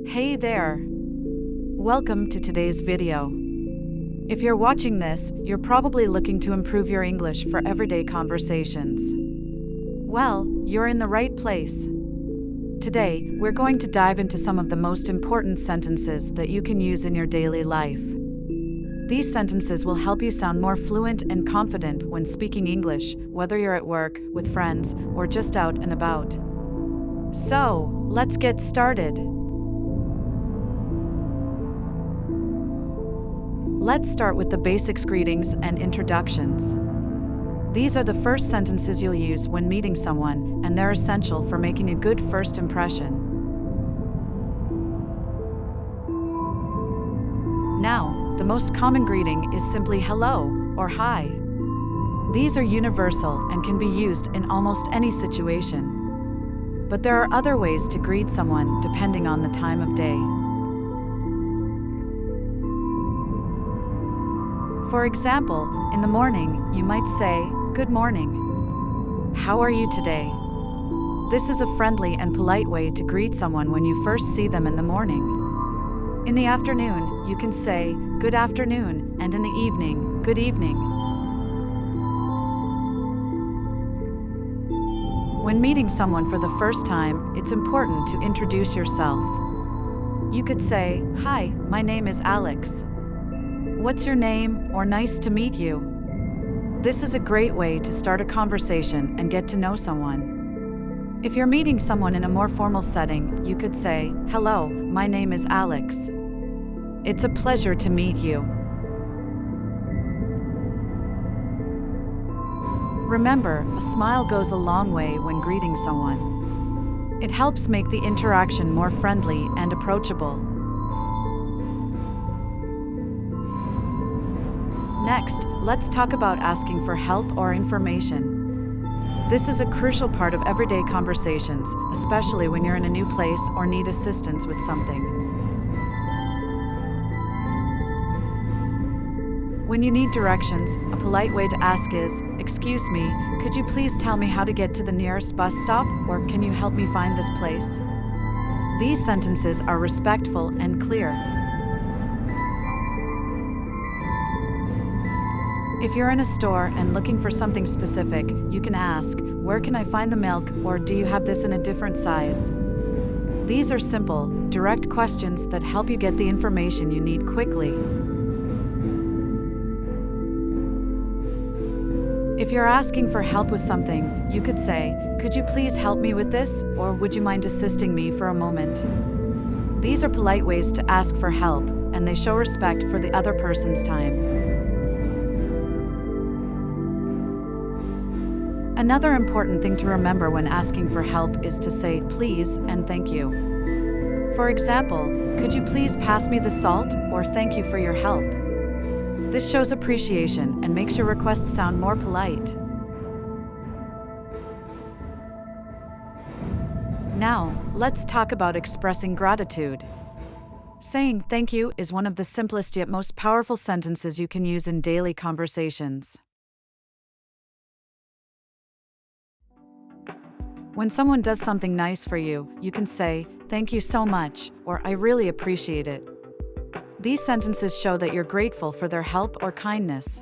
Hey there! Welcome to today's video. If you're watching this, you're probably looking to improve your English for everyday conversations. Well, you're in the right place. Today, we're going to dive into some of the most important sentences that you can use in your daily life. These sentences will help you sound more fluent and confident when speaking English, whether you're at work, with friends, or just out and about. So, let's get started. Let's start with the basics: greetings and introductions. These are the first sentences you'll use when meeting someone, and they're essential for making a good first impression. Now, the most common greeting is simply hello or hi. These are universal and can be used in almost any situation. But there are other ways to greet someone depending on the time of day. For example, in the morning, you might say, "Good morning. How are you today?" This is a friendly and polite way to greet someone when you first see them in the morning. In the afternoon, you can say, "Good afternoon," and in the evening, "Good evening." When meeting someone for the first time, it's important to introduce yourself. You could say, "Hi, my name is Alex. What's your name?" or "Nice to meet you." This is a great way to start a conversation and get to know someone. If you're meeting someone in a more formal setting, you could say, "Hello, my name is Alex. It's a pleasure to meet you." Remember, a smile goes a long way when greeting someone. It helps make the interaction more friendly and approachable. Next, let's talk about asking for help or information. This is a crucial part of everyday conversations, especially when you're in a new place or need assistance with something. When you need directions, a polite way to ask is, "Excuse me, could you please tell me how to get to the nearest bus stop?" or "Can you help me find this place?" These sentences are respectful and clear. If you're in a store and looking for something specific, you can ask, "Where can I find the milk?" or "Do you have this in a different size?" These are simple, direct questions that help you get the information you need quickly. If you're asking for help with something, you could say, "Could you please help me with this?" or "Would you mind assisting me for a moment?" These are polite ways to ask for help, and they show respect for the other person's time. Another important thing to remember when asking for help is to say please and thank you. For example, "Could you please pass me the salt?" or "Thank you for your help." This shows appreciation and makes your request sound more polite. Now, let's talk about expressing gratitude. Saying thank you is one of the simplest yet most powerful sentences you can use in daily conversations. When someone does something nice for you, you can say, "Thank you so much," or "I really appreciate it." These sentences show that you're grateful for their help or kindness.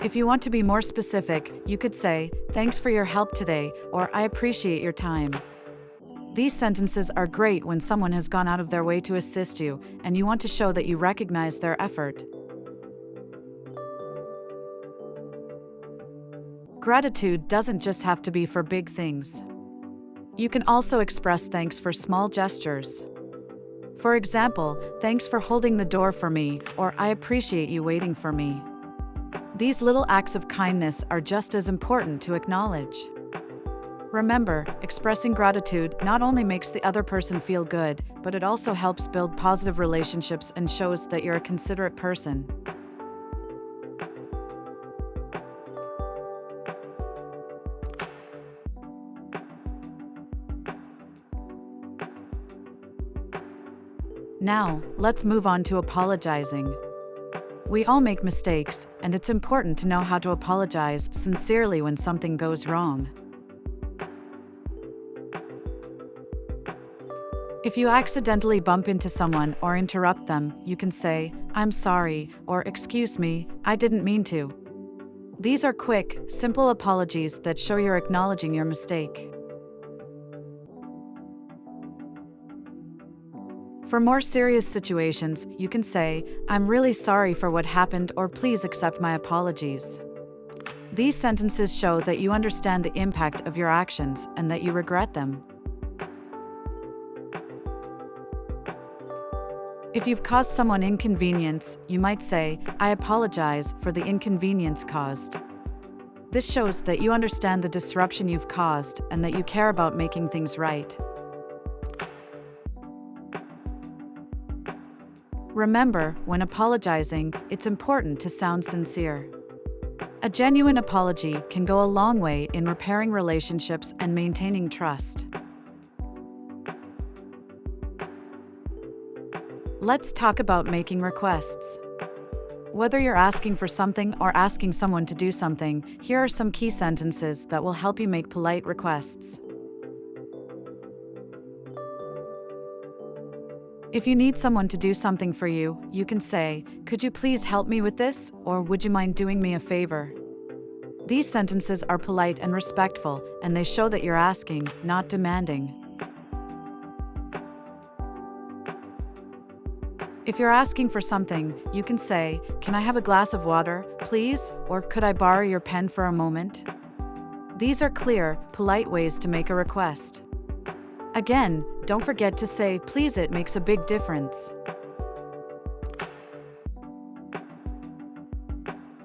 If you want to be more specific, you could say, "Thanks for your help today," or "I appreciate your time." These sentences are great when someone has gone out of their way to assist you, and you want to show that you recognize their effort. Gratitude doesn't just have to be for big things. You can also express thanks for small gestures. For example, "Thanks for holding the door for me," or "I appreciate you waiting for me." These little acts of kindness are just as important to acknowledge. Remember, expressing gratitude not only makes the other person feel good, but it also helps build positive relationships and shows that you're a considerate person. Now, let's move on to apologizing. We all make mistakes, and it's important to know how to apologize sincerely when something goes wrong. If you accidentally bump into someone or interrupt them, you can say, "I'm sorry," or "Excuse me, I didn't mean to." These are quick, simple apologies that show you're acknowledging your mistake. For more serious situations, you can say, "I'm really sorry for what happened," or "Please accept my apologies." These sentences show that you understand the impact of your actions and that you regret them. If you've caused someone inconvenience, you might say, "I apologize for the inconvenience caused." This shows that you understand the disruption you've caused and that you care about making things right. Remember, when apologizing, it's important to sound sincere. A genuine apology can go a long way in repairing relationships and maintaining trust. Let's talk about making requests. Whether you're asking for something or asking someone to do something, here are some key sentences that will help you make polite requests. If you need someone to do something for you, you can say, "Could you please help me with this?" or "Would you mind doing me a favor?" These sentences are polite and respectful, and they show that you're asking, not demanding. If you're asking for something, you can say, "Can I have a glass of water, please?" or "Could I borrow your pen for a moment?" These are clear, polite ways to make a request. Again, don't forget to say, "Please," it makes a big difference.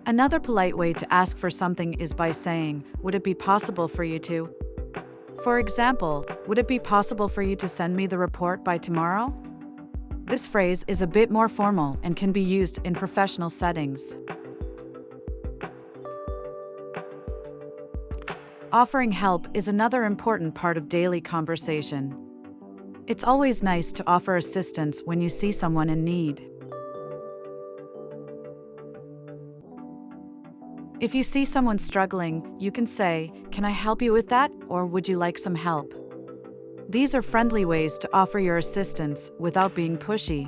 Another polite way to ask for something is by saying, "Would it be possible for you to?" For example, "Would it be possible for you to send me the report by tomorrow?" This phrase is a bit more formal and can be used in professional settings. Offering help is another important part of daily conversation. It's always nice to offer assistance when you see someone in need. If you see someone struggling, you can say, "Can I help you with that?" or "Would you like some help?" These are friendly ways to offer your assistance without being pushy.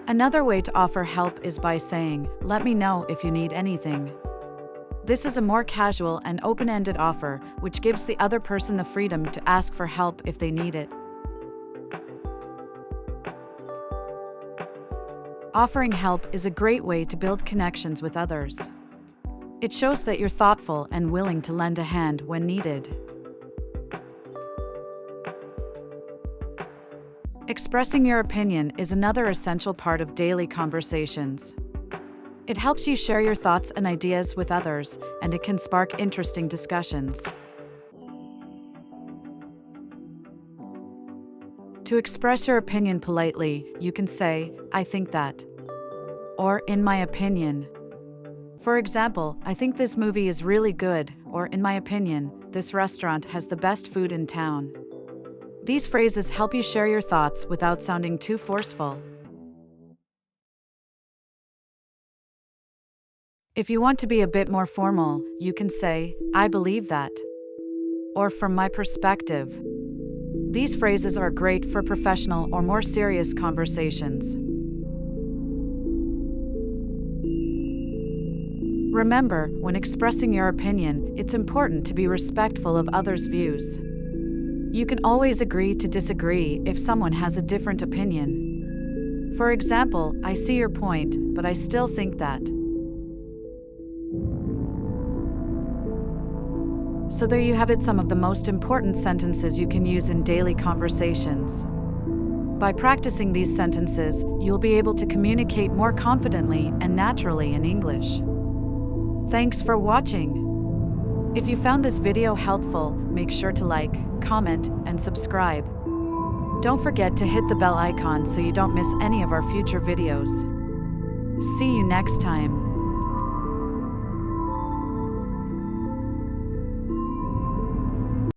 Another way to offer help is by saying, "Let me know if you need anything." This is a more casual and open-ended offer, which gives the other person the freedom to ask for help if they need it. Offering help is a great way to build connections with others. It shows that you're thoughtful and willing to lend a hand when needed. Expressing your opinion is another essential part of daily conversations. It helps you share your thoughts and ideas with others, and it can spark interesting discussions. To express your opinion politely, you can say, "I think that," or "In my opinion." For example, "I think this movie is really good," or "In my opinion, this restaurant has the best food in town." These phrases help you share your thoughts without sounding too forceful. If you want to be a bit more formal, you can say, "I believe that," or "From my perspective." These phrases are great for professional or more serious conversations. Remember, when expressing your opinion, it's important to be respectful of others' views. You can always agree to disagree if someone has a different opinion. For example, "I see your point, but I still think that." So there you have it, some of the most important sentences you can use in daily conversations. By practicing these sentences, you'll be able to communicate more confidently and naturally in English. Thanks for watching. If you found this video helpful, make sure to like, comment, and subscribe. Don't forget to hit the bell icon so you don't miss any of our future videos. See you next time.